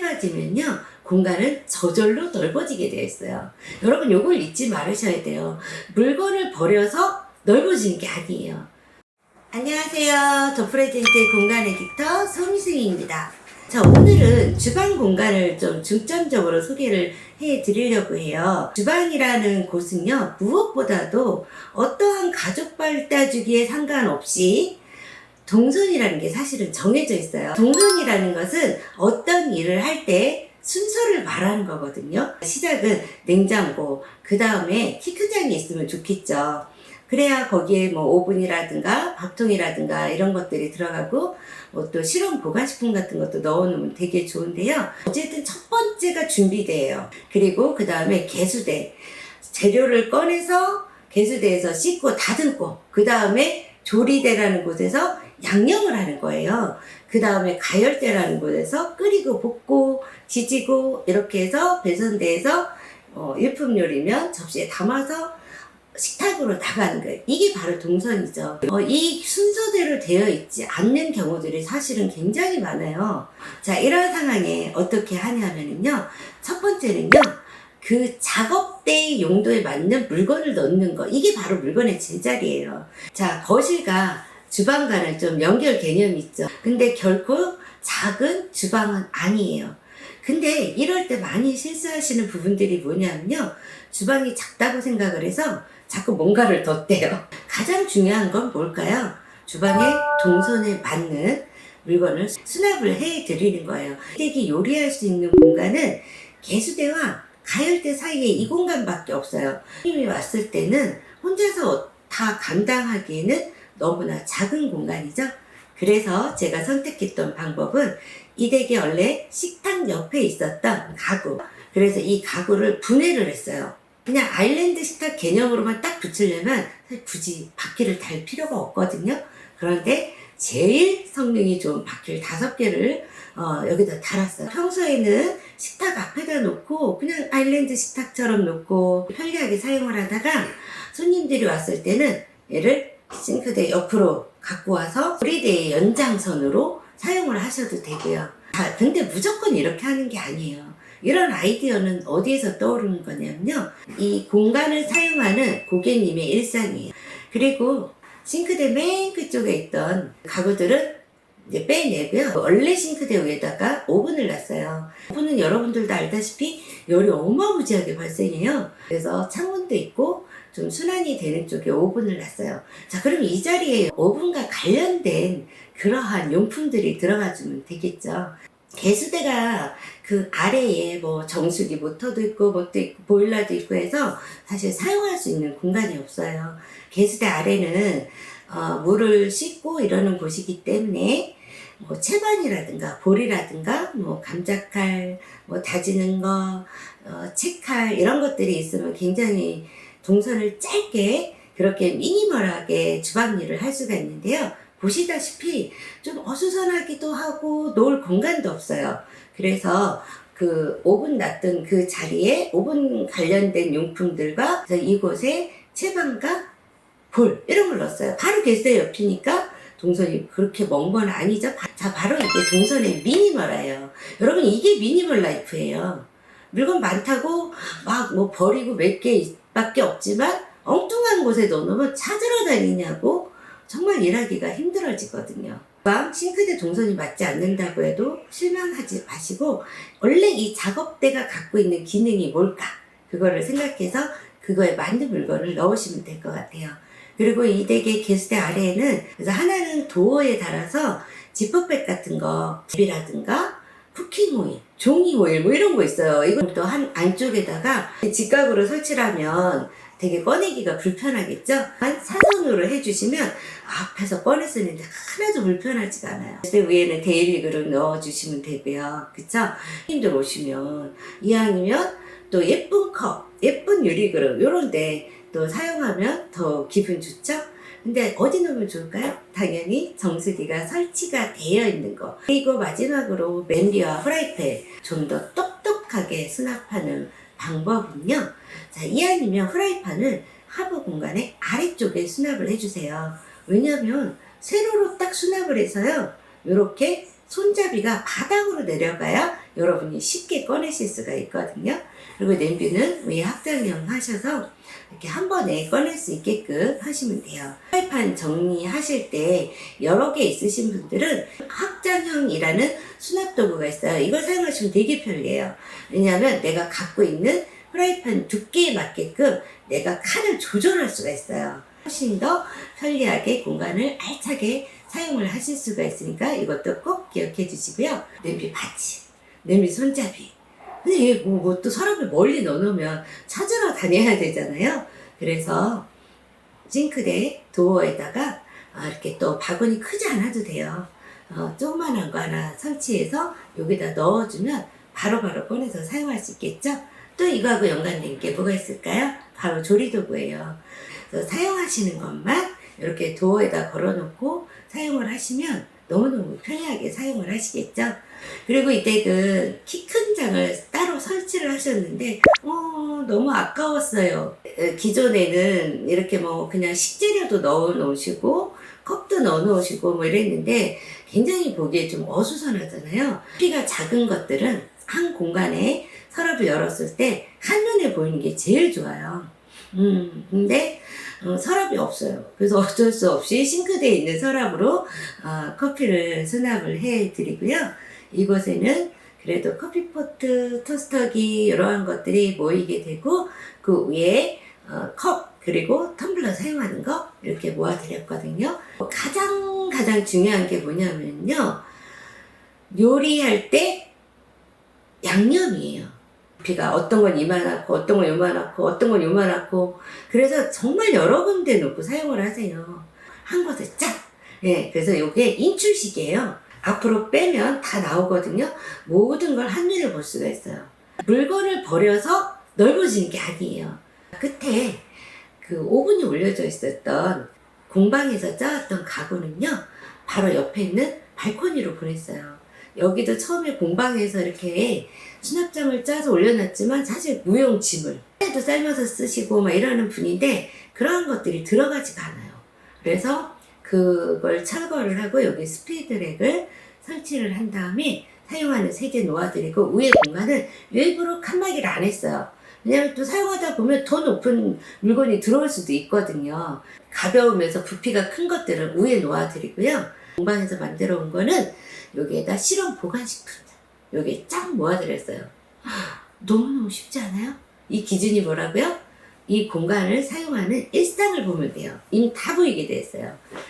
만들어지면요, 공간은 저절로 넓어지게 되어 있어요. 여러분, 요걸 잊지 말으셔야 돼요. 물건을 버려서 넓어지는 게 아니에요. 안녕하세요. 더 프레젠트의 공간 에디터 손희승입니다. 자, 오늘은 주방 공간을 좀 중점적으로 소개를 해 드리려고 해요. 주방이라는 곳은요, 무엇보다도 어떠한 가족 발따주기에 상관없이 동선이라는 게 사실은 정해져 있어요. 동선이라는 것은 어떤 일을 할 때 순서를 말하는 거거든요. 시작은 냉장고, 그 다음에 키크장이 있으면 좋겠죠. 그래야 거기에 뭐 오븐이라든가 밥통이라든가 이런 것들이 들어가고, 뭐 또 실온 보관식품 같은 것도 넣어놓으면 되게 좋은데요. 어쨌든 첫 번째가 준비대예요. 그리고 그 다음에 개수대. 재료를 꺼내서 개수대에서 씻고 다듬고, 그 다음에 조리대라는 곳에서 양념을 하는 거예요. 그 다음에 가열대라는 곳에서 끓이고 볶고 지지고, 이렇게 해서 배선대에서 일품 요리면 접시에 담아서 식탁으로 나가는 거예요. 이게 바로 동선이죠. 이 순서대로 되어 있지 않는 경우들이 사실은 굉장히 많아요. 자, 이런 상황에 어떻게 하냐면요, 첫 번째는요, 그 작업대의 용도에 맞는 물건을 넣는 거, 이게 바로 물건의 제자리예요. 자, 거실과 주방과는 좀 연결 개념이 있죠. 근데 결코 작은 주방은 아니에요. 근데 이럴 때 많이 실수하시는 부분들이 뭐냐면요, 주방이 작다고 생각을 해서 자꾸 뭔가를 덧대요. 가장 중요한 건 뭘까요? 주방의 동선에 맞는 물건을 수납을 해 드리는 거예요. 시댁이 요리할 수 있는 공간은 개수대와 가열대 사이에 이 공간밖에 없어요. 손님이 왔을 때는 혼자서 다 감당하기에는 너무나 작은 공간이죠. 그래서 제가 선택했던 방법은 이 댁이 원래 식탁 옆에 있었던 가구, 그래서 이 가구를 분해를 했어요. 그냥 아일랜드 식탁 개념으로만 딱 붙이려면 사실 굳이 바퀴를 달 필요가 없거든요. 그런데 제일 성능이 좋은 바퀴를 5개를 여기다 달았어요. 평소에는 식탁 앞에다 놓고 그냥 아일랜드 식탁처럼 놓고 편리하게 사용을 하다가 손님들이 왔을 때는 얘를 싱크대 옆으로 갖고 와서 조리대의 연장선으로 사용을 하셔도 되고요. 근데 무조건 이렇게 하는 게 아니에요. 이런 아이디어는 어디에서 떠오르는 거냐면요, 이 공간을 사용하는 고객님의 일상이에요. 그리고 싱크대 맨 끝쪽에 있던 가구들은 이제 빼내고요, 원래 싱크대 위에다가 오븐을 놨어요. 오븐은 여러분들도 알다시피 열이 어마무지하게 발생해요. 그래서 창문도 있고 좀 순환이 되는 쪽에 오븐을 놨어요. 자, 그럼 이 자리에 오븐과 관련된 그러한 용품들이 들어가주면 되겠죠. 개수대가 그 아래에 뭐 정수기 모터도 있고 뭣도 있고 보일러도 있고 해서 사실 사용할 수 있는 공간이 없어요. 개수대 아래는 물을 씻고 이러는 곳이기 때문에 뭐 채반이라든가 볼이라든가 뭐 감자칼, 뭐 다지는 거, 채칼, 이런 것들이 있으면 굉장히 동선을 짧게 그렇게 미니멀하게 주방 일을 할 수가 있는데요. 보시다시피 좀 어수선하기도 하고 놓을 공간도 없어요. 그래서 그 오븐 놨던 그 자리에 오븐 관련된 용품들과 이곳에 채반과 볼, 이런 걸 넣었어요. 바로 개수대 옆이니까 동선이 그렇게 먼 건 아니죠. 자, 바로 이게 동선의 미니멀이에요. 여러분, 이게 미니멀 라이프예요. 물건 많다고 막 뭐 버리고 몇 개밖에 없지만 엉뚱한 곳에 넣어놓으면 찾으러 다니냐고 정말 일하기가 힘들어지거든요. 싱크대 동선이 맞지 않는다고 해도 실망하지 마시고, 원래 이 작업대가 갖고 있는 기능이 뭘까, 그거를 생각해서 그거에 맞는 물건을 넣으시면 될 것 같아요. 그리고 이 댁의 개수대 아래에는, 그래서 하나는 도어에 달아서 지퍼백 같은 거, 립이라든가 쿠킹 오일, 종이 오일 뭐 이런 거 있어요. 이걸 또 한 안쪽에다가 직각으로 설치를 하면 되게 꺼내기가 불편하겠죠? 사선으로 해주시면 앞에서 꺼내 쓰는데 하나도 불편하지가 않아요. 그 위에는 데일리 그릇 넣어주시면 되고요. 그쵸? 손님들 오시면 이왕이면 또 예쁜 컵, 예쁜 유리 그릇 요런데 또 사용하면 더 기분 좋죠? 근데 어디 놓으면 좋을까요? 당연히 정수기가 설치가 되어 있는 거. 그리고 마지막으로 냄비와 프라이팬 좀 더 똑똑하게 수납하는 방법은요, 자, 이왕이면 프라이팬을 하부 공간의 아래쪽에 수납을 해주세요. 왜냐면 세로로 딱 수납을 해서요, 이렇게 손잡이가 바닥으로 내려가야 여러분이 쉽게 꺼내실 수가 있거든요. 그리고 냄비는 위에 확장형 하셔서 이렇게 한 번에 꺼낼 수 있게끔 하시면 돼요. 프라이팬 정리하실 때 여러 개 있으신 분들은 확장형이라는 수납 도구가 있어요. 이걸 사용하시면 되게 편리해요. 왜냐하면 내가 갖고 있는 프라이팬 두께에 맞게끔 내가 칸을 조절할 수가 있어요. 훨씬 더 편리하게 공간을 알차게 사용을 하실 수가 있으니까 이것도 꼭 기억해 주시고요. 냄비 받침, 냄비 손잡이. 근데 이게 뭐 또 서랍을 멀리 넣어놓으면 찾으러 다녀야 되잖아요. 그래서 싱크대 도어에다가 이렇게 또 바구니 크지 않아도 돼요. 조그만한 거 하나 설치해서 여기다 넣어주면 바로바로 꺼내서 사용할 수 있겠죠? 또 이거하고 연관된 게 뭐가 있을까요? 바로 조리도구예요. 그래서 사용하시는 것만 이렇게 도어에다 걸어놓고 사용을 하시면 너무너무 편리하게 사용을 하시겠죠? 그리고 이때 그 키 큰 장을 따로 설치를 하셨는데 너무 아까웠어요. 기존에는 이렇게 뭐 그냥 식재료도 넣어 놓으시고 컵도 넣어 놓으시고 뭐 이랬는데 굉장히 보기에 좀 어수선하잖아요. 크기가 작은 것들은 한 공간에 서랍을 열었을 때 한눈에 보이는 게 제일 좋아요. 근데 서랍이 없어요. 그래서 어쩔 수 없이 싱크대에 있는 서랍으로 커피를 수납을 해 드리고요. 이곳에는 그래도 커피포트, 토스터기 이러한 것들이 모이게 되고 그 위에 컵 그리고 텀블러 사용하는 거 이렇게 모아드렸거든요. 가장 중요한 게 뭐냐면요. 요리할 때 양념이에요. 부피가 어떤 건 이만하고 어떤 건 요만하고 어떤 건 요만하고 그래서 정말 여러 군데 놓고 사용을 하세요. 한 곳에 쫙. 네, 그래서 이게 인출식이에요. 앞으로 빼면 다 나오거든요. 모든 걸 한눈에 볼 수가 있어요. 물건을 버려서 넓어지는 게 아니에요. 끝에 그 오븐이 올려져 있었던 공방에서 짜왔던 가구는요. 바로 옆에 있는 발코니로 보냈어요. 여기도 처음에 공방에서 이렇게 수납장을 짜서 올려놨지만 사실 무용 짐을 도 삶아서 쓰시고 막 이러는 분인데 그러한 것들이 들어가지가 않아요. 그래서 그걸 철거를 하고 여기 스피드랙을 설치를 한 다음에 사용하는 세제 놓아드리고 위에 공간은 일부러 칸막이를 안 했어요. 왜냐면 또 사용하다 보면 더 높은 물건이 들어올 수도 있거든요. 가벼우면서 부피가 큰 것들은 위에 놓아드리고요. 공방에서 만들어 온 거는 여기에다 실온 보관식품들 여기에 쫙 모아드렸어요. 너무너무 쉽지 않아요? 이 기준이 뭐라고요? 이 공간을 사용하는 일상을 보면 돼요. 이미 다 보이게 됐어요.